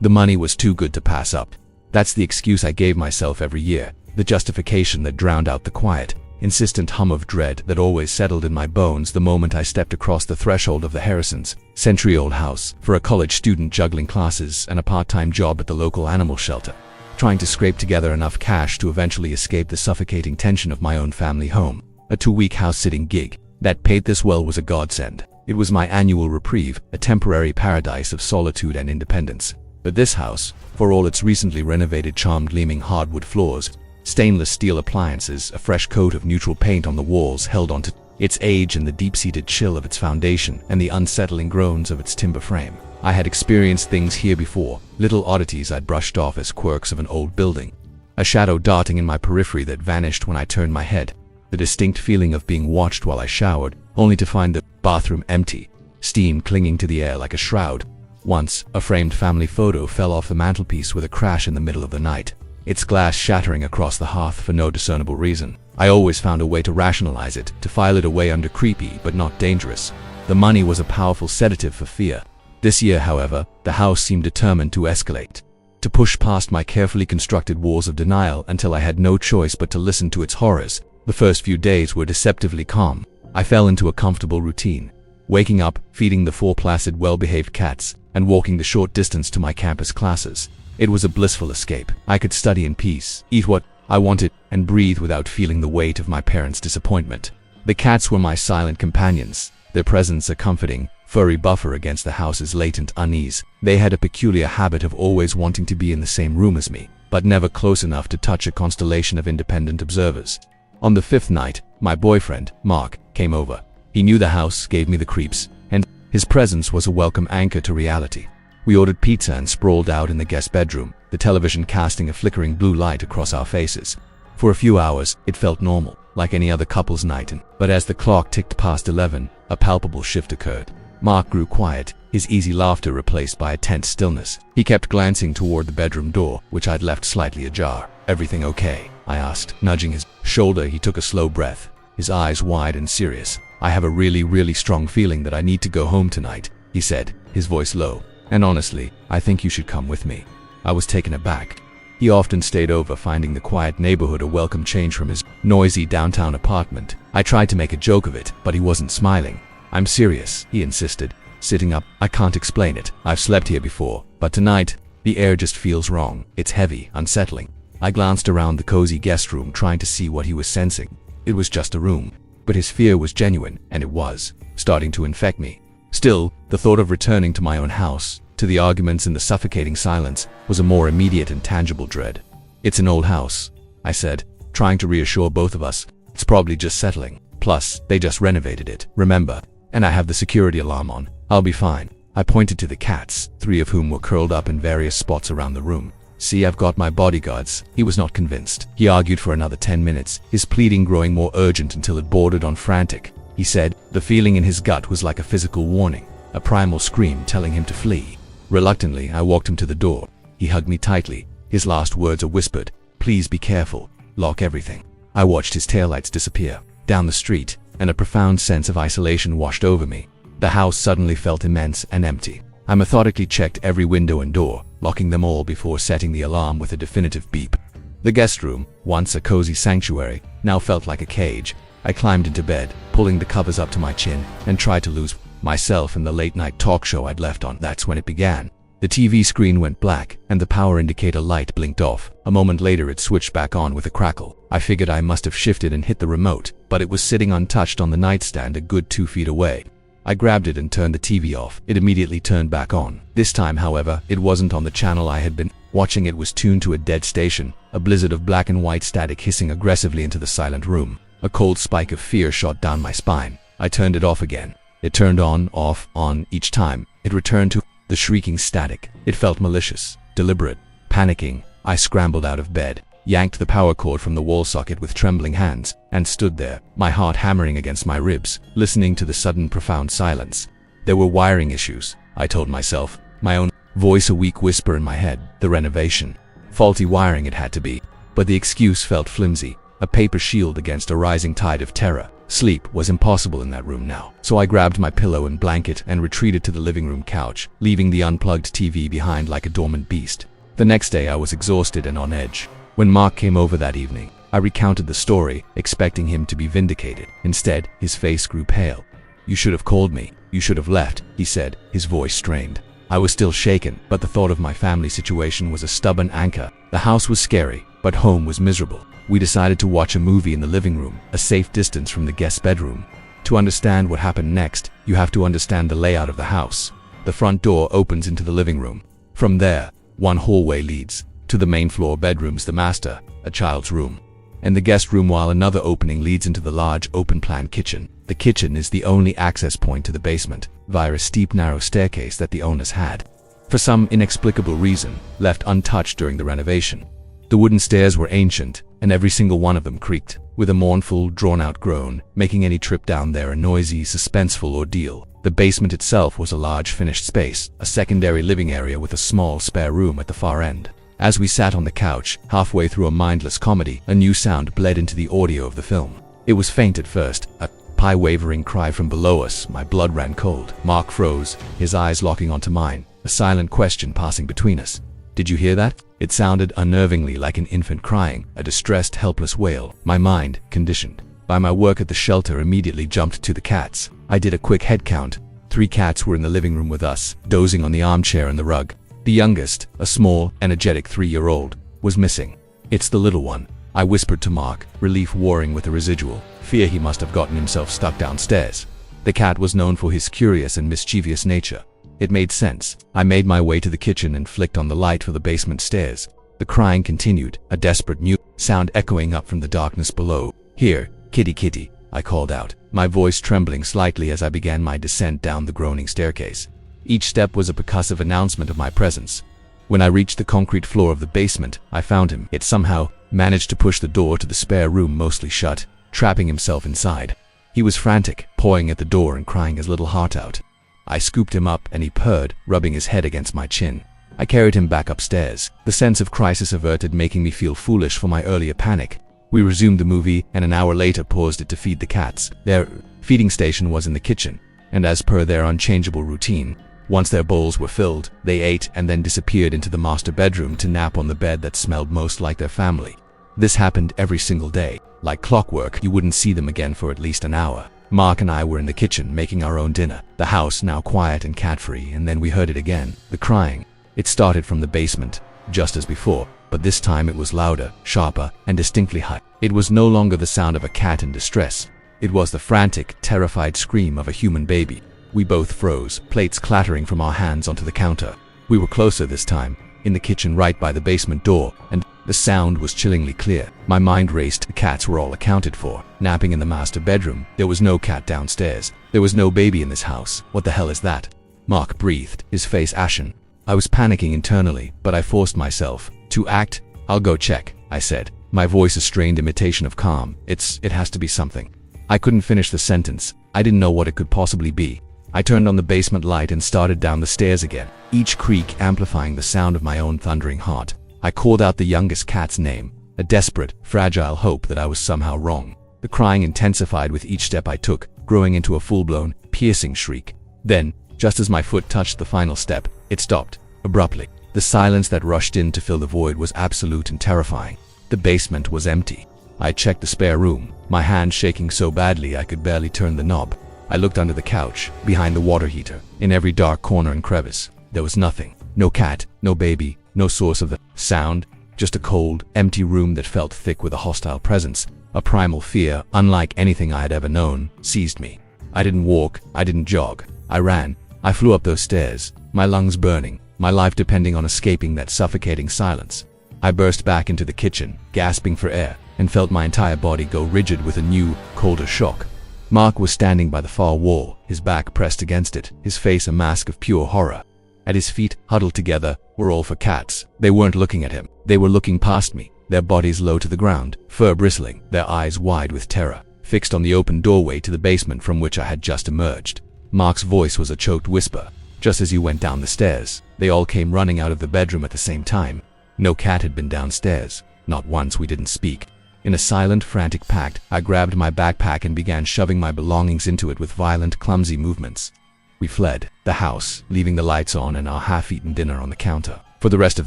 The money was too good to pass up. That's the excuse I gave myself every year, the justification that drowned out the quiet, insistent hum of dread that always settled in my bones the moment I stepped across the threshold of the Harrisons' century-old house for a college student juggling classes and a part-time job at the local animal shelter, trying to scrape together enough cash to eventually escape the suffocating tension of my own family home. A 2-week house-sitting gig that paid this well was a godsend. It was my annual reprieve, a temporary paradise of solitude and independence. But this house, for all its recently renovated charmed gleaming hardwood floors, stainless steel appliances, a fresh coat of neutral paint on the walls held onto its age and the deep-seated chill of its foundation and the unsettling groans of its timber frame. I had experienced things here before, little oddities I'd brushed off as quirks of an old building. A shadow darting in my periphery that vanished when I turned my head. The distinct feeling of being watched while I showered, only to find the bathroom empty, steam clinging to the air like a shroud. Once, a framed family photo fell off the mantelpiece with a crash in the middle of the night, its glass shattering across the hearth for no discernible reason. I always found a way to rationalize it, to file it away under creepy but not dangerous. The money was a powerful sedative for fear. This year, however, the house seemed determined to escalate, to push past my carefully constructed walls of denial until I had no choice but to listen to its horrors. The first few days were deceptively calm. I fell into a comfortable routine, waking up, feeding the 4 placid, well-behaved cats, and walking the short distance to my campus classes. It was a blissful escape. I could study in peace, eat what I wanted, and breathe without feeling the weight of my parents' disappointment. The cats were my silent companions, their presence a comforting, furry buffer against the house's latent unease. They had a peculiar habit of always wanting to be in the same room as me, but never close enough to touch a constellation of independent observers. On the 5th night, my boyfriend, Mark, came over. He knew the house gave me the creeps, and his presence was a welcome anchor to reality. We ordered pizza and sprawled out in the guest bedroom, the television casting a flickering blue light across our faces. For a few hours, it felt normal, like any other couple's night, but as the clock ticked past 11, a palpable shift occurred. Mark grew quiet, his easy laughter replaced by a tense stillness. He kept glancing toward the bedroom door, which I'd left slightly ajar. "Everything okay?" I asked, nudging his shoulder. He took a slow breath, his eyes wide and serious. "I have a really strong feeling that I need to go home tonight," he said, his voice low. "And honestly, I think you should come with me." I was taken aback. He often stayed over, finding the quiet neighborhood a welcome change from his noisy downtown apartment. I tried to make a joke of it, but he wasn't smiling. "I'm serious," he insisted, sitting up. "I can't explain it. I've slept here before, but tonight, the air just feels wrong. It's heavy, unsettling." I glanced around the cozy guest room, trying to see what he was sensing. It was just a room, but his fear was genuine, and it was starting to infect me. Still, the thought of returning to my own house, to the arguments and the suffocating silence, was a more immediate and tangible dread. "It's an old house," I said, trying to reassure both of us. "It's probably just settling. Plus, they just renovated it, remember? And I have the security alarm on. I'll be fine." I pointed to the cats, 3 of whom were curled up in various spots around the room. "See, I've got my bodyguards." He was not convinced. He argued for another 10 minutes, his pleading growing more urgent until it bordered on frantic. He said the feeling in his gut was like a physical warning, a primal scream telling him to flee. Reluctantly, I walked him to the door. He hugged me tightly. His last words are whispered, "Please be careful. Lock everything." I watched his taillights disappear down the street, and a profound sense of isolation washed over me. The house suddenly felt immense and empty. I methodically checked every window and door, locking them all before setting the alarm with a definitive beep. The guest room, once a cozy sanctuary, now felt like a cage. I climbed into bed, pulling the covers up to my chin, and tried to lose myself in the late-night talk show I'd left on. That's when it began. The TV screen went black, and the power indicator light blinked off. A moment later, it switched back on with a crackle. I figured I must have shifted and hit the remote, but it was sitting untouched on the nightstand a good 2 feet away. I grabbed it and turned the TV off. It immediately turned back on. This time, however, it wasn't on the channel I had been watching. It was tuned to a dead station, a blizzard of black and white static hissing aggressively into the silent room. A cold spike of fear shot down my spine. I turned it off again. It turned on, off, on each time. It returned to the shrieking static. It felt malicious, deliberate. Panicking, I scrambled out of bed, yanked the power cord from the wall socket with trembling hands, and stood there, my heart hammering against my ribs, listening to the sudden profound silence. There were wiring issues, I told myself, my own voice a weak whisper in my head. The renovation. Faulty wiring it had to be. But the excuse felt flimsy, a paper shield against a rising tide of terror. Sleep was impossible in that room now, so I grabbed my pillow and blanket and retreated to the living room couch, leaving the unplugged TV behind like a dormant beast. The next day I was exhausted and on edge. When Mark came over that evening, I recounted the story, expecting him to be vindicated. Instead, his face grew pale. "You should have called me. You should have left," he said, his voice strained. I was still shaken, but the thought of my family situation was a stubborn anchor. The house was scary, but home was miserable. We decided to watch a movie in the living room, a safe distance from the guest bedroom. To understand what happened next, you have to understand the layout of the house. The front door opens into the living room. From there, one hallway leads to the main floor bedrooms, the master, a child's room, and the guest room, while another opening leads into the large open-plan kitchen. The kitchen is the only access point to the basement, via a steep, narrow staircase that the owners had, for some inexplicable reason, left untouched during the renovation. The wooden stairs were ancient, and every single one of them creaked, with a mournful, drawn-out groan, making any trip down there a noisy, suspenseful ordeal. The basement itself was a large finished space, a secondary living area with a small spare room at the far end. As we sat on the couch, halfway through a mindless comedy, a new sound bled into the audio of the film. It was faint at first, a wavering cry from below us. My blood ran cold. Mark froze, his eyes locking onto mine, a silent question passing between us. "Did you hear that?" It sounded unnervingly like an infant crying, a distressed, helpless wail. My mind, conditioned by my work at the shelter, immediately jumped to the cats. I did a quick head count. 3 cats were in the living room with us, dozing on the armchair and the rug. The youngest, a small, energetic 3-year-old, was missing. "It's the little one," I whispered to Mark, relief warring with a residual fear he must have gotten himself stuck downstairs. The cat was known for his curious and mischievous nature. It made sense. I made my way to the kitchen and flicked on the light for the basement stairs. The crying continued, a desperate new sound echoing up from the darkness below. "Here, kitty kitty," I called out, my voice trembling slightly as I began my descent down the groaning staircase. Each step was a percussive announcement of my presence. When I reached the concrete floor of the basement, I found him. It somehow managed to push the door to the spare room mostly shut, trapping himself inside. He was frantic, pawing at the door and crying his little heart out. I scooped him up and he purred, rubbing his head against my chin. I carried him back upstairs, the sense of crisis averted, making me feel foolish for my earlier panic. We resumed the movie and an hour later paused it to feed the cats. Their feeding station was in the kitchen, and as per their unchangeable routine, once their bowls were filled, they ate and then disappeared into the master bedroom to nap on the bed that smelled most like their family. This happened every single day. Like clockwork, you wouldn't see them again for at least an hour. Mark and I were in the kitchen making our own dinner, the house now quiet and cat-free, and then we heard it again, the crying. It started from the basement, just as before, but this time it was louder, sharper, and distinctly high. It was no longer the sound of a cat in distress. It was the frantic, terrified scream of a human baby. We both froze, plates clattering from our hands onto the counter. We were closer this time, in the kitchen right by the basement door, and the sound was chillingly clear. My mind raced. The cats were all accounted for, napping in the master bedroom. There was no cat downstairs. There was no baby in this house. What the hell is that? Mark breathed, his face ashen. I was panicking internally, but I forced myself to act. "I'll go check," I said, my voice a strained imitation of calm. It has to be something." I couldn't finish the sentence. I didn't know what it could possibly be. I turned on the basement light and started down the stairs again, each creak amplifying the sound of my own thundering heart. I called out the youngest cat's name, a desperate, fragile hope that I was somehow wrong. The crying intensified with each step I took, growing into a full-blown, piercing shriek. Then, just as my foot touched the final step, it stopped, abruptly. The silence that rushed in to fill the void was absolute and terrifying. The basement was empty. I checked the spare room, my hand shaking so badly I could barely turn the knob. I looked under the couch, behind the water heater, in every dark corner and crevice. There was nothing. No cat, no baby, no source of the sound, just a cold, empty room that felt thick with a hostile presence. A primal fear, unlike anything I had ever known, seized me. I didn't walk, I didn't jog. I ran. I flew up those stairs, my lungs burning, my life depending on escaping that suffocating silence. I burst back into the kitchen, gasping for air, and felt my entire body go rigid with a new, colder shock. Mark was standing by the far wall, his back pressed against it, his face a mask of pure horror. At his feet, huddled together, were all for cats. They weren't looking at him. They were looking past me, their bodies low to the ground, fur bristling, their eyes wide with terror, fixed on the open doorway to the basement from which I had just emerged. Mark's voice was a choked whisper. "Just as you went down the stairs, they all came running out of the bedroom at the same time. No cat had been downstairs. Not once. We didn't speak. In a silent, frantic pact, I grabbed my backpack and began shoving my belongings into it with violent, clumsy movements. We fled the house, leaving the lights on and our half-eaten dinner on the counter. For the rest of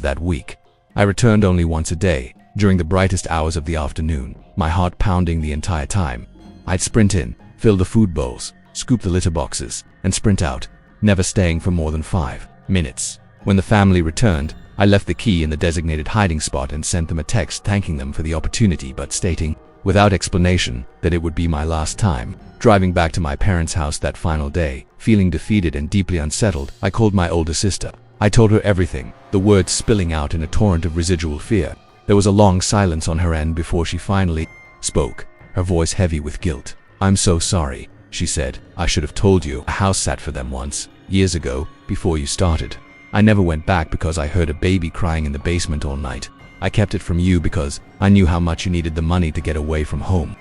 that week, I returned only once a day, during the brightest hours of the afternoon, my heart pounding the entire time. I'd sprint in, fill the food bowls, scoop the litter boxes, and sprint out, never staying for more than 5 minutes. When the family returned, I left the key in the designated hiding spot and sent them a text thanking them for the opportunity but stating, without explanation, that it would be my last time. Driving back to my parents' house that final day, feeling defeated and deeply unsettled, I called my older sister. I told her everything, the words spilling out in a torrent of residual fear. There was a long silence on her end before she finally spoke, her voice heavy with guilt. "I'm so sorry," she said. "I should have told you. A house sat for them once, years ago, before you started. I never went back because I heard a baby crying in the basement all night. I kept it from you because I knew how much you needed the money to get away from home."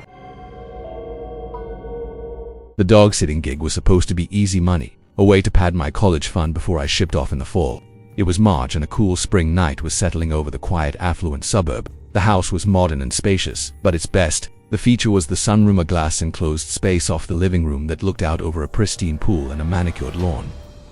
The dog-sitting gig was supposed to be easy money, a way to pad my college fund before I shipped off in the fall. It was March and a cool spring night was settling over the quiet, affluent suburb. The house was modern and spacious, but its best feature was the sunroom, a glass-enclosed space off the living room that looked out over a pristine pool and a manicured lawn.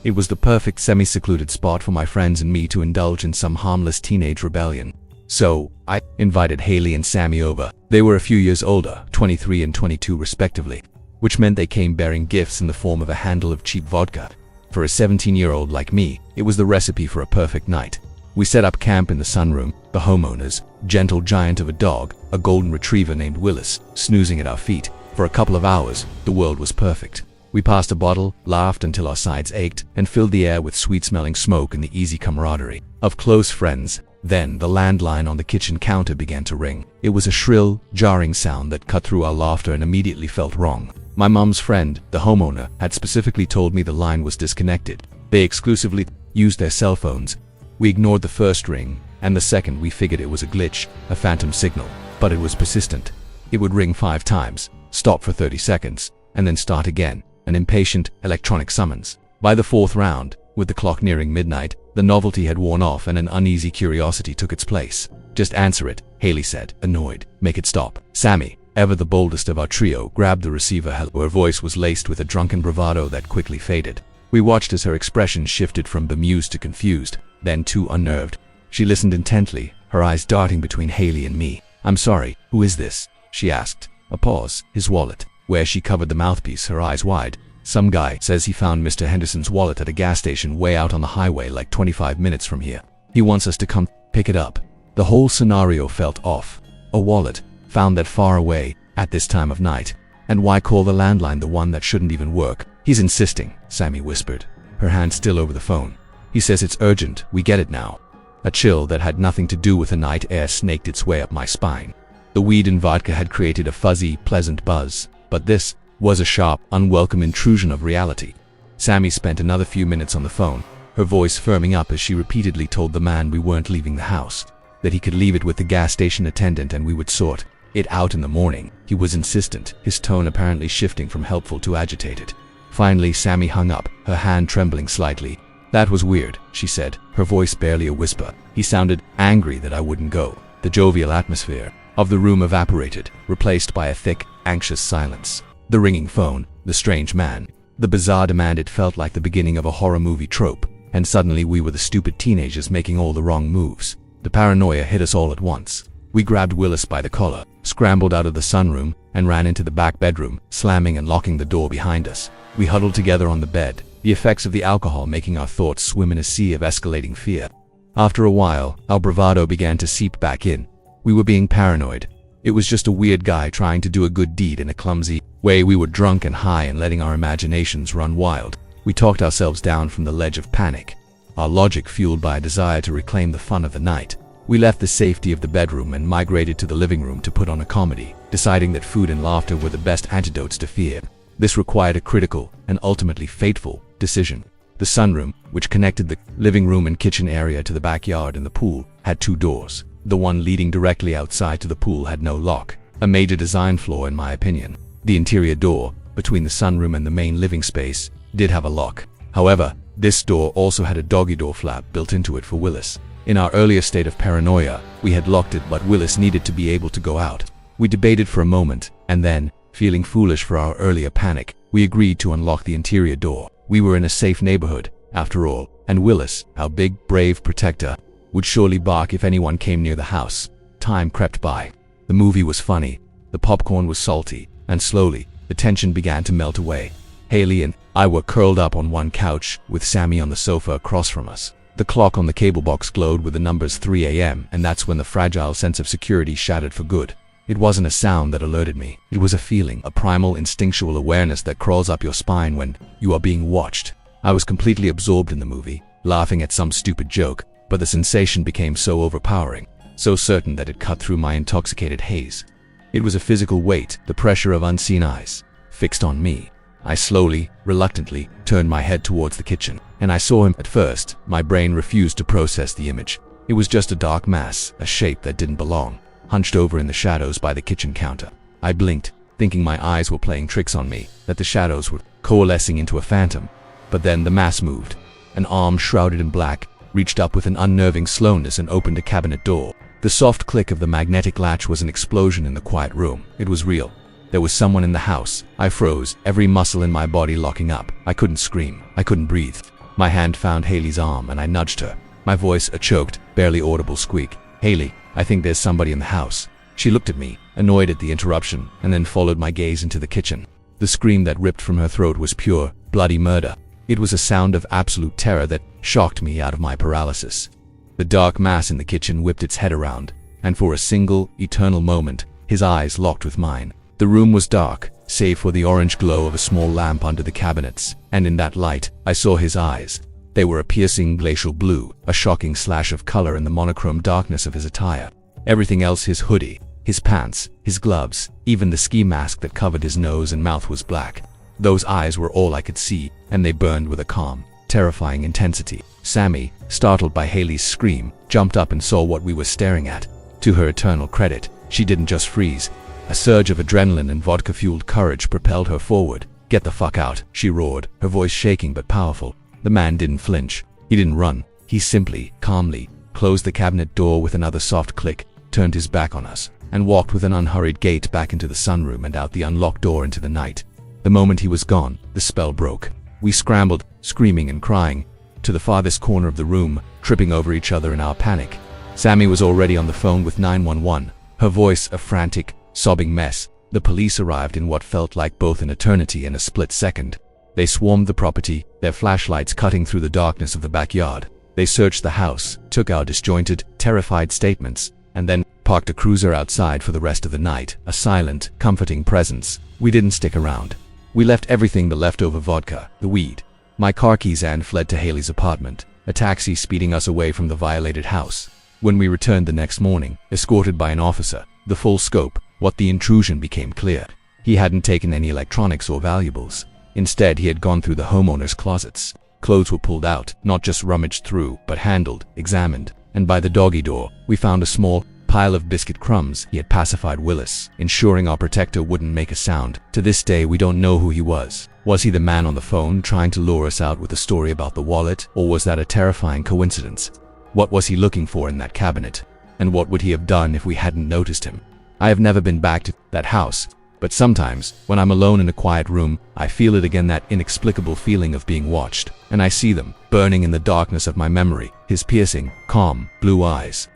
It was the perfect semi-secluded spot for my friends and me to indulge in some harmless teenage rebellion. So, I invited Haley and Sammy over. They were a few years older, 23 and 22 respectively, which meant they came bearing gifts in the form of a handle of cheap vodka. For a 17-year-old like me, it was the recipe for a perfect night. We set up camp in the sunroom, the homeowner's gentle giant of a dog, a golden retriever named Willis, snoozing at our feet. For a couple of hours, the world was perfect. We passed a bottle, laughed until our sides ached, and filled the air with sweet-smelling smoke and the easy camaraderie of close friends. Then the landline on the kitchen counter began to ring. It was a shrill, jarring sound that cut through our laughter and immediately felt wrong. My mom's friend, the homeowner, had specifically told me the line was disconnected. They exclusively used their cell phones. We ignored the first ring, and the second we figured it was a glitch, a phantom signal. But it was persistent. It would ring 5 times, stop for 30 seconds, and then start again. An impatient, electronic summons. By the 4th round, with the clock nearing midnight, the novelty had worn off and an uneasy curiosity took its place. "Just answer it," Haley said, annoyed. "Make it stop." Sammy, ever the boldest of our trio, grabbed the receiver. Her voice was laced with a drunken bravado that quickly faded. We watched as her expression shifted from bemused to confused, then to unnerved. She listened intently, her eyes darting between Haley and me. "I'm sorry, who is this?" she asked. A pause. "His wallet." Where she covered the mouthpiece, her eyes wide. "Some guy says he found Mr. Henderson's wallet at a gas station way out on the highway like 25 minutes from here. He wants us to come pick it up." The whole scenario felt off. A wallet, found that far away, at this time of night. And why call the landline, the one that shouldn't even work? "He's insisting," Sammy whispered, her hand still over the phone. "He says it's urgent, we get it now." A chill that had nothing to do with the night air snaked its way up my spine. The weed and vodka had created a fuzzy, pleasant buzz. But this was a sharp, unwelcome intrusion of reality. Sammy spent another few minutes on the phone, her voice firming up as she repeatedly told the man we weren't leaving the house, that he could leave it with the gas station attendant and we would sort it out in the morning. He was insistent, his tone apparently shifting from helpful to agitated. Finally, Sammy hung up, her hand trembling slightly. "That was weird," she said, her voice barely a whisper. He sounded angry that I wouldn't go. The jovial atmosphere of the room evaporated, replaced by a thick, anxious silence. The ringing phone, the strange man, the bizarre demand. It felt like the beginning of a horror movie trope, and suddenly we were the stupid teenagers making all the wrong moves. The paranoia hit us all at once. We grabbed Willis by the collar, scrambled out of the sunroom, and ran into the back bedroom, slamming and locking the door behind us. We huddled together on the bed, the effects of the alcohol making our thoughts swim in a sea of escalating fear. After a while, our bravado began to seep back in. We were being paranoid. It was just a weird guy trying to do a good deed in a clumsy way. We were drunk and high and letting our imaginations run wild. We talked ourselves down from the ledge of panic, our logic fueled by a desire to reclaim the fun of the night. We left the safety of the bedroom and migrated to the living room to put on a comedy, deciding that food and laughter were the best antidotes to fear. This required a critical and ultimately fateful decision. The sunroom, which connected the living room and kitchen area to the backyard and the pool, had 2 doors. The one leading directly outside to the pool had no lock, a major design flaw in my opinion. The interior door, between the sunroom and the main living space, did have a lock. However, this door also had a doggy door flap built into it for Willis. In our earlier state of paranoia, we had locked it, but Willis needed to be able to go out. We debated for a moment, and then, feeling foolish for our earlier panic, we agreed to unlock the interior door. We were in a safe neighborhood, after all, and Willis, our big, brave protector, would surely bark if anyone came near the house. Time crept by. The movie was funny, the popcorn was salty, and slowly, the tension began to melt away. Haley and I were curled up on one couch, with Sammy on the sofa across from us. The clock on the cable box glowed with the numbers 3 a.m., and that's when the fragile sense of security shattered for good. It wasn't a sound that alerted me. It was a feeling, a primal instinctual awareness that crawls up your spine when you are being watched. I was completely absorbed in the movie, laughing at some stupid joke, but the sensation became so overpowering, so certain that it cut through my intoxicated haze. It was a physical weight, the pressure of unseen eyes, fixed on me. I slowly, reluctantly, turned my head towards the kitchen, and I saw him. At first, my brain refused to process the image. It was just a dark mass, a shape that didn't belong, hunched over in the shadows by the kitchen counter. I blinked, thinking my eyes were playing tricks on me, that the shadows were coalescing into a phantom. But then the mass moved. An arm shrouded in black reached up with an unnerving slowness and opened a cabinet door. The soft click of the magnetic latch was an explosion in the quiet room. It was real. There was someone in the house. I froze, every muscle in my body locking up. I couldn't scream. I couldn't breathe. My hand found Haley's arm and I nudged her. My voice a choked, barely audible squeak. "Haley, I think there's somebody in the house." She looked at me, annoyed at the interruption, and then followed my gaze into the kitchen. The scream that ripped from her throat was pure, bloody murder. It was a sound of absolute terror that shocked me out of my paralysis. The dark mass in the kitchen whipped its head around, and for a single, eternal moment, his eyes locked with mine. The room was dark, save for the orange glow of a small lamp under the cabinets, and in that light, I saw his eyes. They were a piercing glacial blue, a shocking slash of color in the monochrome darkness of his attire. Everything else, his hoodie, his pants, his gloves, even the ski mask that covered his nose and mouth was black. Those eyes were all I could see, and they burned with a calm, terrifying intensity. Sammy, startled by Haley's scream, jumped up and saw what we were staring at. To her eternal credit, she didn't just freeze. A surge of adrenaline and vodka-fueled courage propelled her forward. "Get the fuck out," she roared, her voice shaking but powerful. The man didn't flinch. He didn't run. He simply, calmly, closed the cabinet door with another soft click, turned his back on us, and walked with an unhurried gait back into the sunroom and out the unlocked door into the night. The moment he was gone, the spell broke. We scrambled, screaming and crying, to the farthest corner of the room, tripping over each other in our panic. Sammy was already on the phone with 911, her voice a frantic, sobbing mess. The police arrived in what felt like both an eternity and a split second. They swarmed the property, their flashlights cutting through the darkness of the backyard. They searched the house, took our disjointed, terrified statements, and then parked a cruiser outside for the rest of the night, a silent, comforting presence. We didn't stick around. We left everything, the leftover vodka, the weed, my car keys, and fled to Haley's apartment, a taxi speeding us away from the violated house. When we returned the next morning, escorted by an officer, the full scope, what the intrusion became clear. He hadn't taken any electronics or valuables. Instead, he had gone through the homeowner's closets. Clothes were pulled out, not just rummaged through, but handled, examined, and by the doggy door, we found a small pile of biscuit crumbs. He had pacified Willis, ensuring our protector wouldn't make a sound. To this day, we don't know who he was. Was he the man on the phone trying to lure us out with a story about the wallet, or was that a terrifying coincidence? What was he looking for in that cabinet? And what would he have done if we hadn't noticed him? I have never been back to that house, but sometimes, when I'm alone in a quiet room, I feel it again, that inexplicable feeling of being watched, and I see them, burning in the darkness of my memory, his piercing, calm, blue eyes.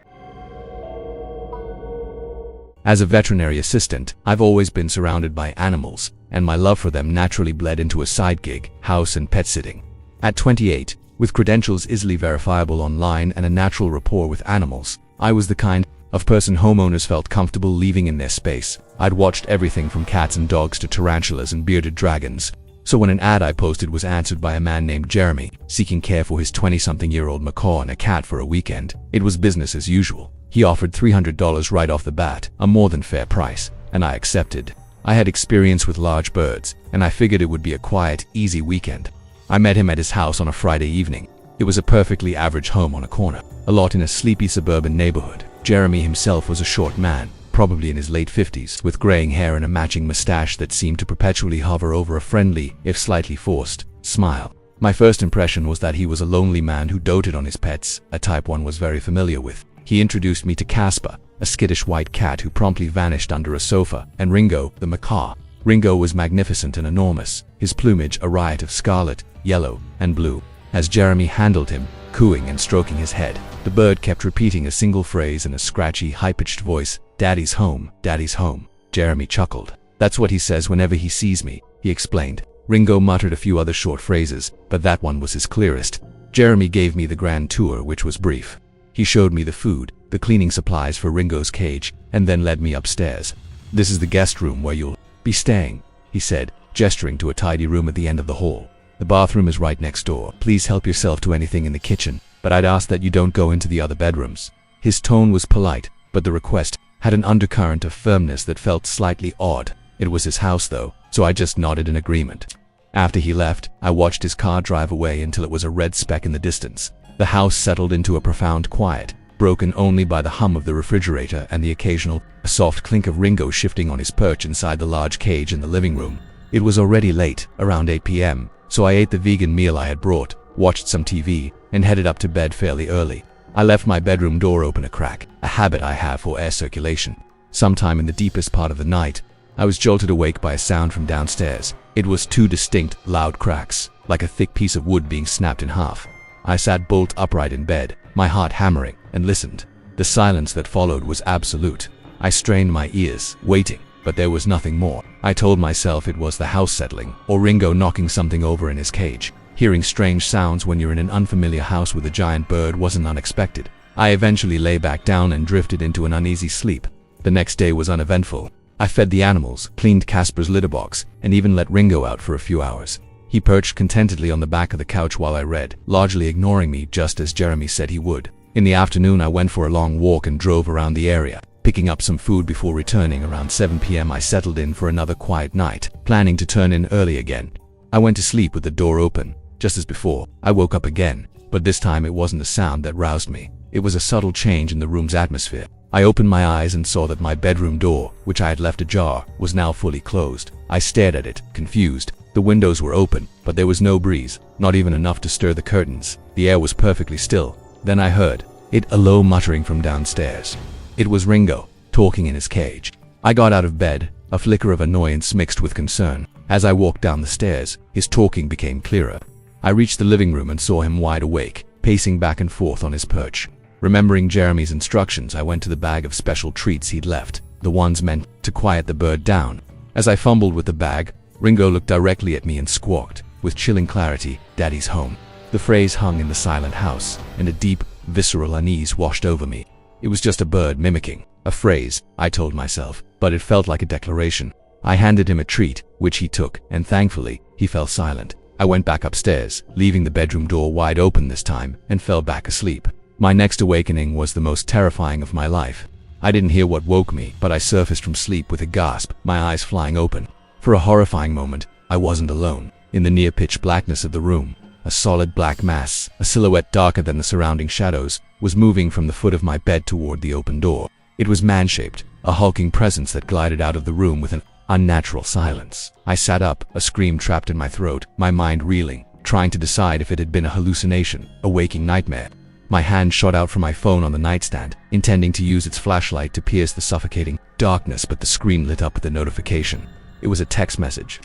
As a veterinary assistant, I've always been surrounded by animals, and my love for them naturally bled into a side gig, house and pet sitting. At 28, with credentials easily verifiable online and a natural rapport with animals, I was the kind of person homeowners felt comfortable leaving in their space. I'd watched everything from cats and dogs to tarantulas and bearded dragons. So when an ad I posted was answered by a man named Jeremy, seeking care for his 20-something-year-old macaw and a cat for a weekend, it was business as usual. He offered $300 right off the bat, a more than fair price, and I accepted. I had experience with large birds, and I figured it would be a quiet, easy weekend. I met him at his house on a Friday evening. It was a perfectly average home on a corner, a lot in a sleepy suburban neighborhood. Jeremy himself was a short man, probably in his late 50s, with graying hair and a matching mustache that seemed to perpetually hover over a friendly, if slightly forced, smile. My first impression was that he was a lonely man who doted on his pets, a type one was very familiar with. He introduced me to Casper, a skittish white cat who promptly vanished under a sofa, and Ringo, the macaw. Ringo was magnificent and enormous, his plumage a riot of scarlet, yellow, and blue. As Jeremy handled him, cooing and stroking his head, the bird kept repeating a single phrase in a scratchy, high-pitched voice, "Daddy's home, Daddy's home." Jeremy chuckled. "That's what he says whenever he sees me," he explained. Ringo muttered a few other short phrases, but that one was his clearest. Jeremy gave me the grand tour, which was brief. He showed me the food, the cleaning supplies for Ringo's cage, and then led me upstairs. "This is the guest room where you'll be staying," he said, gesturing to a tidy room at the end of the hall. "The bathroom is right next door. Please help yourself to anything in the kitchen, but I'd ask that you don't go into the other bedrooms." His tone was polite, but the request had an undercurrent of firmness that felt slightly odd. It was his house though, so I just nodded in agreement. After he left, I watched his car drive away until it was a red speck in the distance. The house settled into a profound quiet, broken only by the hum of the refrigerator and the occasional, soft clink of Ringo shifting on his perch inside the large cage in the living room. It was already late, around 8 p.m., so I ate the vegan meal I had brought, watched some TV, and headed up to bed fairly early. I left my bedroom door open a crack, a habit I have for air circulation. Sometime in the deepest part of the night, I was jolted awake by a sound from downstairs. It was two distinct, loud cracks, like a thick piece of wood being snapped in half. I sat bolt upright in bed, my heart hammering, and listened. The silence that followed was absolute. I strained my ears, waiting, but there was nothing more. I told myself it was the house settling, or Ringo knocking something over in his cage. Hearing strange sounds when you're in an unfamiliar house with a giant bird wasn't unexpected. I eventually lay back down and drifted into an uneasy sleep. The next day was uneventful. I fed the animals, cleaned Casper's litter box, and even let Ringo out for a few hours. He perched contentedly on the back of the couch while I read, largely ignoring me just as Jeremy said he would. In the afternoon I went for a long walk and drove around the area. Picking up some food before returning around 7 p.m. I settled in for another quiet night, planning to turn in early again. I went to sleep with the door open. Just as before, I woke up again, but this time it wasn't a sound that roused me. It was a subtle change in the room's atmosphere. I opened my eyes and saw that my bedroom door, which I had left ajar, was now fully closed. I stared at it, confused. The windows were open, but there was no breeze, not even enough to stir the curtains. The air was perfectly still. Then I heard a low muttering from downstairs. It was Ringo, talking in his cage. I got out of bed, a flicker of annoyance mixed with concern. As I walked down the stairs, his talking became clearer. I reached the living room and saw him wide awake, pacing back and forth on his perch. Remembering Jeremy's instructions, I went to the bag of special treats he'd left, the ones meant to quiet the bird down. As I fumbled with the bag, Ringo looked directly at me and squawked, with chilling clarity, "Daddy's home." The phrase hung in the silent house, and a deep, visceral unease washed over me. It was just a bird mimicking a phrase, I told myself, but it felt like a declaration. I handed him a treat, which he took, and thankfully, he fell silent. I went back upstairs, leaving the bedroom door wide open this time, and fell back asleep. My next awakening was the most terrifying of my life. I didn't hear what woke me, but I surfaced from sleep with a gasp, my eyes flying open. For a horrifying moment, I wasn't alone. In the near-pitch blackness of the room, a solid black mass, a silhouette darker than the surrounding shadows, was moving from the foot of my bed toward the open door. It was man-shaped, a hulking presence that glided out of the room with an unnatural silence. I sat up, a scream trapped in my throat, my mind reeling, trying to decide if it had been a hallucination, a waking nightmare. My hand shot out from my phone on the nightstand, intending to use its flashlight to pierce the suffocating darkness, but the screen lit up with a notification. It was a text message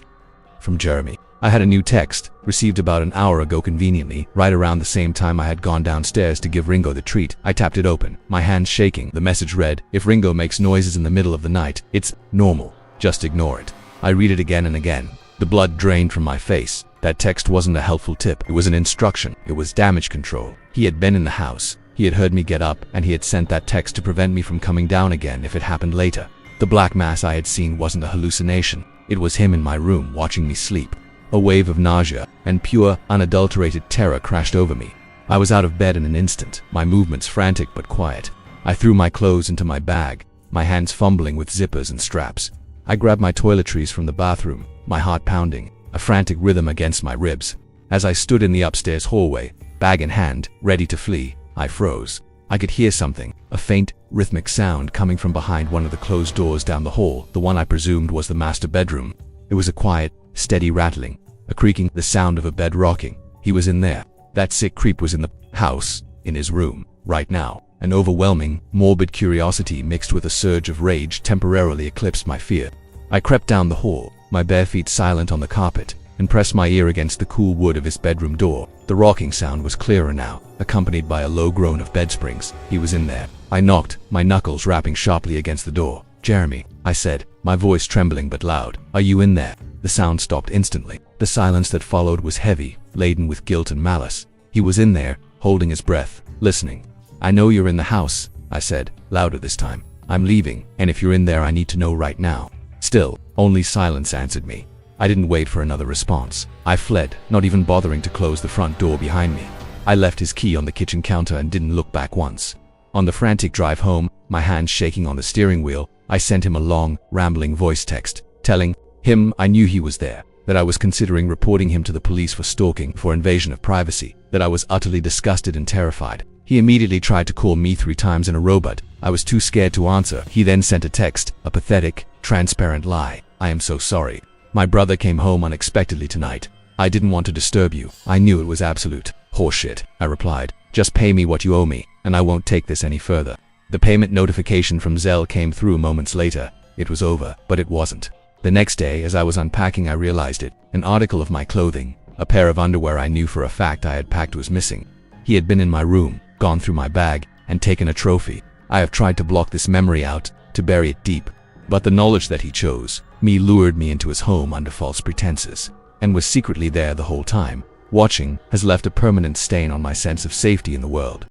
from Jeremy. I had a new text, received about an hour ago conveniently, right around the same time I had gone downstairs to give Ringo the treat. I tapped it open, my hands shaking. The message read, "If Ringo makes noises in the middle of the night, it's normal. Just ignore it." I read it again and again. The blood drained from my face. That text wasn't a helpful tip. It was an instruction. It was damage control. He had been in the house. He had heard me get up, and he had sent that text to prevent me from coming down again if it happened later. The black mass I had seen wasn't a hallucination. It was him in my room watching me sleep. A wave of nausea and pure, unadulterated terror crashed over me. I was out of bed in an instant, my movements frantic but quiet. I threw my clothes into my bag, my hands fumbling with zippers and straps. I grabbed my toiletries from the bathroom, my heart pounding, a frantic rhythm against my ribs. As I stood in the upstairs hallway, bag in hand, ready to flee, I froze. I could hear something, a faint, rhythmic sound coming from behind one of the closed doors down the hall, the one I presumed was the master bedroom. It was a quiet, steady rattling, a creaking, the sound of a bed rocking. He was in there. That sick creep was in the house, in his room, right now. An overwhelming, morbid curiosity mixed with a surge of rage temporarily eclipsed my fear. I crept down the hall, my bare feet silent on the carpet, and pressed my ear against the cool wood of his bedroom door. The rocking sound was clearer now, accompanied by a low groan of bed springs. He was in there. I knocked, my knuckles rapping sharply against the door. "Jeremy," I said, my voice trembling but loud. "Are you in there?" The sound stopped instantly. The silence that followed was heavy, laden with guilt and malice. He was in there, holding his breath, listening. "I know you're in the house," I said, louder this time. "I'm leaving, and if you're in there I need to know right now." Still, only silence answered me. I didn't wait for another response. I fled, not even bothering to close the front door behind me. I left his key on the kitchen counter and didn't look back once. On the frantic drive home, my hands shaking on the steering wheel, I sent him a long, rambling voice text, telling him I knew he was there, that I was considering reporting him to the police for stalking, for invasion of privacy, that I was utterly disgusted and terrified. He immediately tried to call me 3 times in a row, but I was too scared to answer. He then sent a text, a pathetic, transparent lie. "I am so sorry. My brother came home unexpectedly tonight. I didn't want to disturb you. I knew it was absolute horseshit," I replied. "Just pay me what you owe me, and I won't take this any further." The payment notification from Zelle came through moments later. It was over, but it wasn't. The next day, as I was unpacking, I realized it. An article of my clothing, a pair of underwear I knew for a fact I had packed, was missing. He had been in my room, gone through my bag, and taken a trophy. I have tried to block this memory out, to bury it deep. But the knowledge that he chose me lured me into his home under false pretenses, and was secretly there the whole time, watching, has left a permanent stain on my sense of safety in the world.